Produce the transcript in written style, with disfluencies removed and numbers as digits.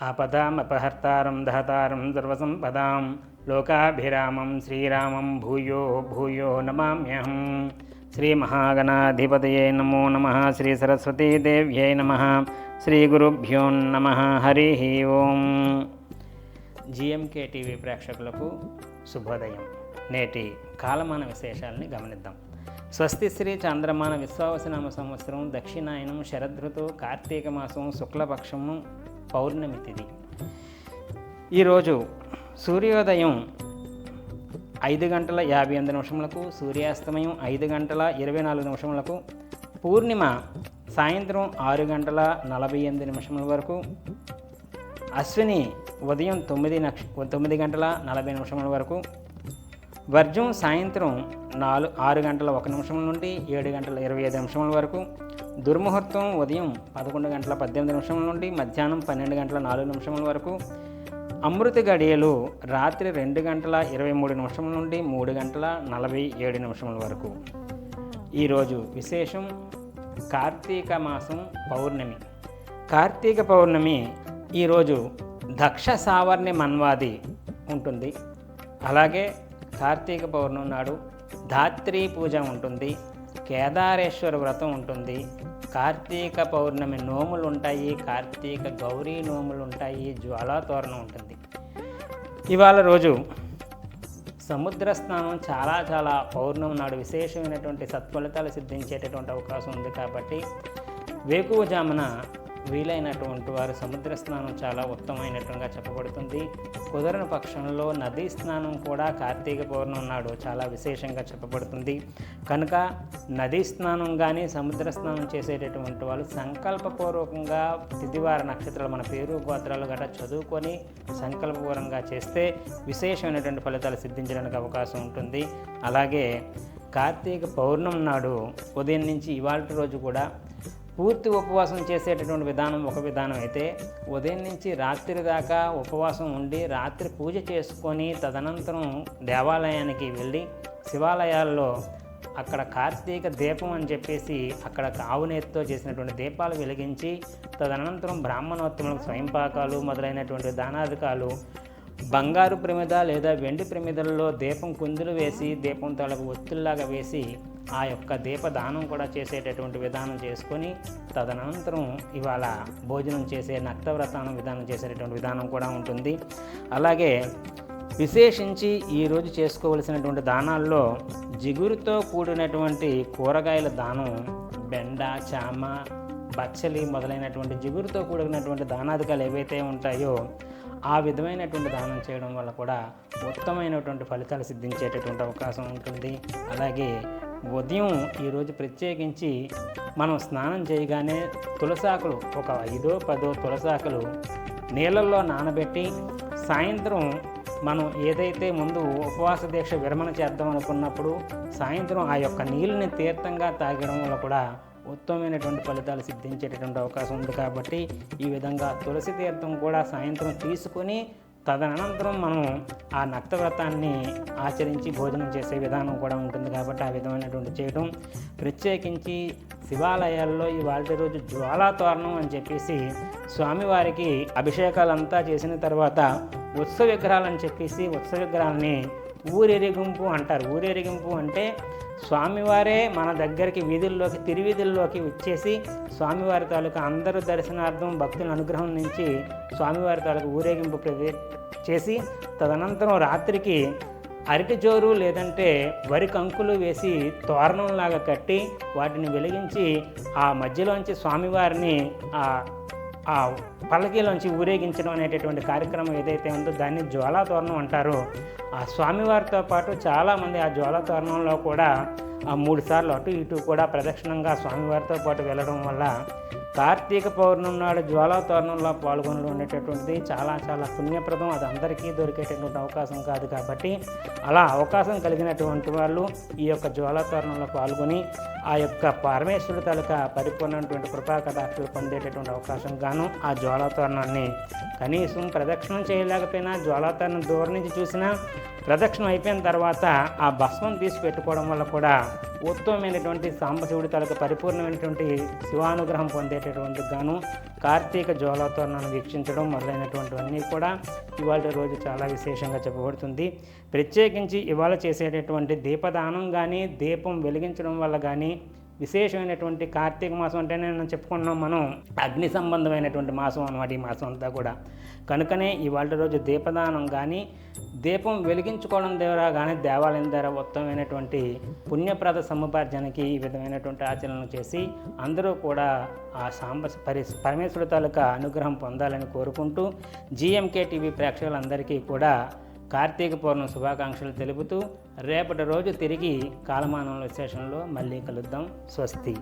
ఆపదామపహర్తారం దహతారం సర్వసంపదాం లోకాభిరామం శ్రీరామం భూయో భూయో నమామ్యహం. శ్రీ మహాగణాధిపతయే నమో నమః. శ్రీ సరస్వతీదేవ్యై నమః. శ్రీ గురుభ్యో నమః. హరి ఓం. జిఎంకే టీవీ ప్రేక్షకులకు శుభోదయం. నేటి కాలమాన విశేషాలని గమనిద్దాం. స్వస్తి శ్రీ చాంద్రమాన విశ్వావసనామ సంవత్సరం దక్షిణాయనం శరదృతు కార్తీక మాసం శుక్లపక్షము పౌర్ణమి తిథి. ఈరోజు సూర్యోదయం 5:58 సూర్యాస్తమయం 5:24 పూర్ణిమ సాయంత్రం 6:48 వరకు, అశ్విని ఉదయం 9:40 వరకు, వర్జం సాయంత్రం 6:01 నుండి 7:25 వరకు, దుర్ముహూర్తం ఉదయం 11:18 నుండి మధ్యాహ్నం 12:04 వరకు, అమృత గడియలు రాత్రి 2:23 నుండి 3:47 వరకు. ఈరోజు విశేషం కార్తీక మాసం పౌర్ణమి. కార్తీక పౌర్ణమి ఈరోజు దక్ష సావర్ణి మన్వాది ఉంటుంది. అలాగే కార్తీక పౌర్ణమి నాడు ధాత్రీ పూజ ఉంటుంది, కేదారేశ్వర వ్రతం ఉంటుంది, కార్తీక పౌర్ణమి నోములు ఉంటాయి, కార్తీక గౌరీ నోములు ఉంటాయి, జ్వాలాతోరణం ఉంటుంది. ఇవాళ రోజు సముద్ర స్నానం చాలా పౌర్ణమి నాడు విశేషమైనటువంటి సత్ఫలితాలు సిద్ధించేటటువంటి అవకాశం ఉంది. కాబట్టి వేకువజామున వీలైనటువంటి వారు సముద్ర స్నానం చాలా ఉత్తమమైనట్టుగా చెప్పబడుతుంది. కుదరని పక్షంలో నదీ స్నానం కూడా కార్తీక పౌర్ణమి నాడు చాలా విశేషంగా చెప్పబడుతుంది. కనుక నదీ స్నానం కానీ సముద్ర స్నానం చేసేటటువంటి వాళ్ళు సంకల్పపూర్వకంగా తిథివార నక్షత్రాలు మన పేరు గోత్రాలు గట్రా చదువుకొని సంకల్పపూర్వకంగా చేస్తే విశేషమైనటువంటి ఫలితాలు సిద్ధించడానికి అవకాశం ఉంటుంది. అలాగే కార్తీక పౌర్ణమి నాడు ఉదయం నుంచి ఇవాళ రోజు కూడా పూర్తి ఉపవాసం చేసేటటువంటి విధానం ఒక విధానం అయితే, ఉదయం నుంచి రాత్రి దాకా ఉపవాసం ఉండి రాత్రి పూజ చేసుకొని తదనంతరం దేవాలయానికి వెళ్ళి శివాలయాల్లో అక్కడ కార్తీక దీపం అని చెప్పేసి అక్కడ ఆవునేతితో చేసినటువంటి దీపాలు వెలిగించి తదనంతరం బ్రాహ్మణోత్తములకు స్వయంపాకాలు మొదలైనటువంటి దానాధికాలు బంగారు ప్రమిద లేదా వెండి ప్రమిదల్లో దీపం కుందులు వేసి దీపం తలకు ఒత్తుల్లాగా వేసి ఆ యొక్క దీపదానం కూడా చేసేటటువంటి విధానం చేసుకొని తదనంతరం ఇవాళ భోజనం చేసే నక్తవ్రతానం విధానం చేసేటటువంటి విధానం కూడా ఉంటుంది. అలాగే విశేషించి ఈరోజు చేసుకోవలసినటువంటి దానాల్లో జిగురుతో కూడినటువంటి కూరగాయల దానం, బెండ, చామ, బచ్చలి మొదలైనటువంటి జిగురుతో కూడినటువంటి దానాధికాలు ఏవైతే ఉంటాయో ఆ విధమైనటువంటి దానం చేయడం వల్ల కూడా ఉత్తమమైనటువంటి ఫలితాలు సిద్ధించేటటువంటి అవకాశం ఉంటుంది. అలాగే ఉదయం ఈరోజు ప్రత్యేకించి మనం స్నానం చేయగానే తులసాకులు ఒక 5-10 తులసాకులు నీళ్ళల్లో నానబెట్టి సాయంత్రం మనం ఏదైతే ముందు ఉపవాస దీక్ష విరమణ చేద్దాం అనుకున్నప్పుడు సాయంత్రం ఆ యొక్క నీళ్ళని తీర్థంగా తాగడం వల్ల కూడా ఉత్తమమైనటువంటి ఫలితాలు సిద్ధించేటటువంటి అవకాశం ఉంది. కాబట్టి ఈ విధంగా తులసి తీర్థం కూడా సాయంత్రం తీసుకొని తదనంతరం మనం ఆ నక్తవ్రతాన్ని ఆచరించి భోజనం చేసే విధానం కూడా ఉంటుంది. కాబట్టి ఆ విధమైనటువంటి చేయడం, ప్రత్యేకించి శివాలయాల్లో ఇవాళ రోజు జ్వాలాతోరణం అని చెప్పేసి స్వామివారికి అభిషేకాలంతా చేసిన తర్వాత ఉత్సవ విగ్రహాలని చెప్పేసి ఉత్సవ విగ్రహాలని ఊరేగింపు అంటారు. ఊరేగింపు అంటే స్వామివారే మన దగ్గరికి వీధుల్లోకి తిరువీధుల్లోకి వచ్చేసి స్వామివారి తాలూకా అందరూ దర్శనార్థం భక్తుల అనుగ్రహం నుంచి స్వామివారి తాలూకా ఊరేగింపు చేసి తదనంతరం రాత్రికి అరటి జోరు లేదంటే వరి కంకులు వేసి తోరణంలాగా కట్టి వాటిని వెలిగించి ఆ మధ్యలోంచి స్వామివారిని ఆ పల్లకీలోంచి ఊరేగించడం అనేటటువంటి కార్యక్రమం ఏదైతే ఉందో దాన్ని జ్వాలాతోరణం అంటారు. ఆ స్వామివారితో పాటు చాలామంది ఆ జ్వాలాతోరణంలో కూడా 3 సార్లు అటు ఇటు కూడా ప్రదక్షిణంగా స్వామివారితో పాటు వెళ్ళడం వల్ల కార్తీక పౌర్ణమి నాడు జ్వాలాతోరణంలో పాల్గొనడం అనేటటువంటిది చాలా పుణ్యప్రదం. అది అందరికీ దొరికేటటువంటి అవకాశం కాదు. కాబట్టి అలా అవకాశం కలిగినటువంటి వాళ్ళు ఈ యొక్క జ్వాలాతోరణంలో పాల్గొని ఆ యొక్క పరమేశ్వరుడి తాలూకా పరిపూర్ణమైనటువంటి కృపాకటాక్షలు పొందేటటువంటి అవకాశం గాను ఆ జ్వాలాతోరణాన్ని కనీసం ప్రదక్షిణం చేయలేకపోయినా జ్వాలాతోరణం దూరం నుంచి చూసినా ప్రదక్షిణం అయిపోయిన తర్వాత ఆ భస్మం తీసి పెట్టుకోవడం వల్ల కూడా ఉత్తమమైనటువంటి సాంబశివుడి తాలూకు పరిపూర్ణమైనటువంటి శివానుగ్రహం పొందేటటువంటి గాను కార్తీక జ్వాలతోరణాన్ని వీక్షించడం మొదలైనటువంటివన్నీ కూడా ఇవాళ రోజు చాలా విశేషంగా చెప్పబడుతుంది. ప్రత్యేకించి ఇవాళ చేసేటటువంటి దీపదానం కానీ దీపం వెలిగించడం వల్ల కానీ విశేషమైనటువంటి కార్తీక మాసం అంటే నేను చెప్పుకున్నాం మనం అగ్ని సంబంధమైనటువంటి మాసం అన్నమాట ఈ మాసం అంతా కూడా. కనుకనే ఇవాళ రోజు దీపదానం కానీ దీపం వెలిగించుకోవడం ద్వారా కానీ దేవాలయం ద్వారా ఉత్తమమైనటువంటి పుణ్యప్రద సముపార్జనకి ఈ విధమైనటువంటి ఆచరణలు చేసి అందరూ కూడా ఆ పరమేశ్వరుడి తాలూకా అనుగ్రహం పొందాలని కోరుకుంటూ జీఎంకే టీవీ ప్రేక్షకులందరికీ కూడా కార్తీక పౌర్ణమి శుభాకాంక్షలు తెలుపుతూ రేపటి రోజు తిరిగి కాలమానంలో విశేషంలో మళ్ళీ కలుద్దాం. స్వస్తి.